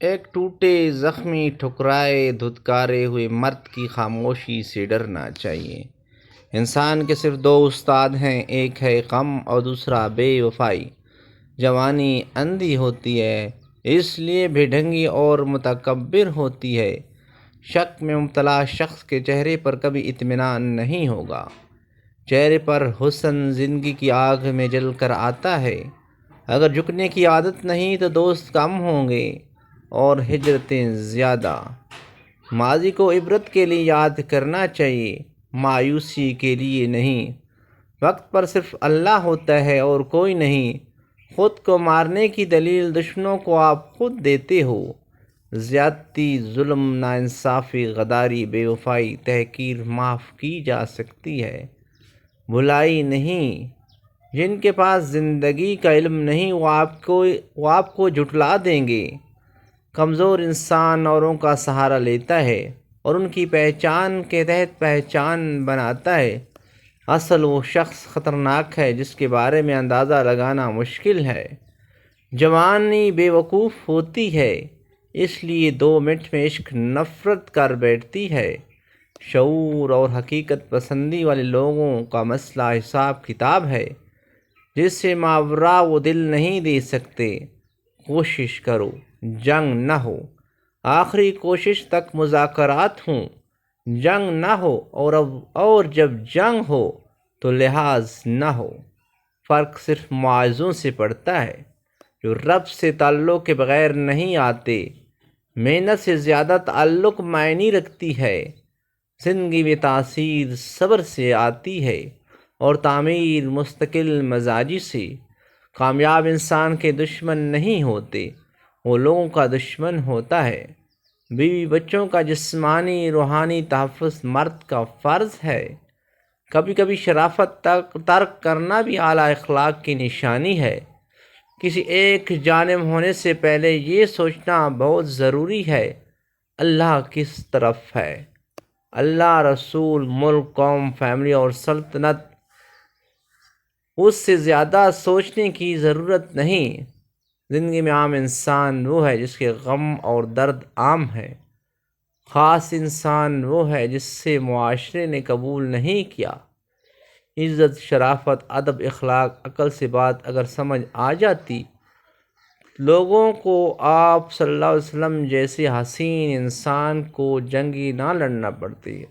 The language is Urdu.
ایک ٹوٹے زخمی ٹھکرائے دھتکارے ہوئے مرد کی خاموشی سے ڈرنا چاہیے۔ انسان کے صرف دو استاد ہیں، ایک ہے غم اور دوسرا بے وفائی۔ جوانی اندھی ہوتی ہے، اس لیے بے ڈھنگی اور متکبر ہوتی ہے۔ شک میں مبتلا شخص کے چہرے پر کبھی اطمینان نہیں ہوگا۔ چہرے پر حسن زندگی کی آگ میں جل کر آتا ہے۔ اگر جھکنے کی عادت نہیں تو دوست کم ہوں گے اور ہجرتیں زیادہ۔ ماضی کو عبرت کے لیے یاد کرنا چاہیے، مایوسی کے لیے نہیں۔ وقت پر صرف اللہ ہوتا ہے اور کوئی نہیں۔ خود کو مارنے کی دلیل دشمنوں کو آپ خود دیتے ہو۔ زیادتی، ظلم، ناانصافی، غداری، بے وفائی، تحقیر معاف کی جا سکتی ہے، بھلائی نہیں۔ جن کے پاس زندگی کا علم نہیں وہ آپ کو جھٹلا دیں گے۔ کمزور انسان اوروں کا سہارا لیتا ہے اور ان کی پہچان کے تحت پہچان بناتا ہے۔ اصل وہ شخص خطرناک ہے جس کے بارے میں اندازہ لگانا مشکل ہے۔ جوانی بے وقوف ہوتی ہے، اس لیے 2 منٹ میں عشق نفرت کر بیٹھتی ہے۔ شعور اور حقیقت پسندی والے لوگوں کا مسئلہ حساب کتاب ہے، جس سے ماورا وہ دل نہیں دے سکتے۔ کوشش کرو جنگ نہ ہو، آخری کوشش تک مذاکرات ہوں۔ جنگ نہ ہو اور جب جنگ ہو تو لحاظ نہ ہو۔ فرق صرف معاذوں سے پڑتا ہے جو رب سے تعلق کے بغیر نہیں آتے۔ محنت سے زیادہ تعلق معنی رکھتی ہے۔ زندگی میں تاثیر صبر سے آتی ہے اور تعمیر مستقل مزاجی سے۔ کامیاب انسان کے دشمن نہیں ہوتے، وہ لوگوں کا دشمن ہوتا ہے۔ بیوی بچوں کا جسمانی روحانی تحفظ مرد کا فرض ہے۔ کبھی کبھی شرافت ترک کرنا بھی اعلیٰ اخلاق کی نشانی ہے۔ کسی ایک جانب ہونے سے پہلے یہ سوچنا بہت ضروری ہے، اللہ کس طرف ہے؟ اللہ، رسول، ملک، قوم، فیملی اور سلطنت۔ اس سے زیادہ سوچنے کی ضرورت نہیں۔ زندگی میں عام انسان وہ ہے جس کے غم اور درد عام ہے۔ خاص انسان وہ ہے جس سے معاشرے نے قبول نہیں کیا۔ عزت، شرافت، ادب، اخلاق، عقل سے بات اگر سمجھ آ جاتی، لوگوں کو آپ صلی اللہ علیہ وسلم جیسے حسین انسان کو جنگی نہ لڑنا پڑتی ہے۔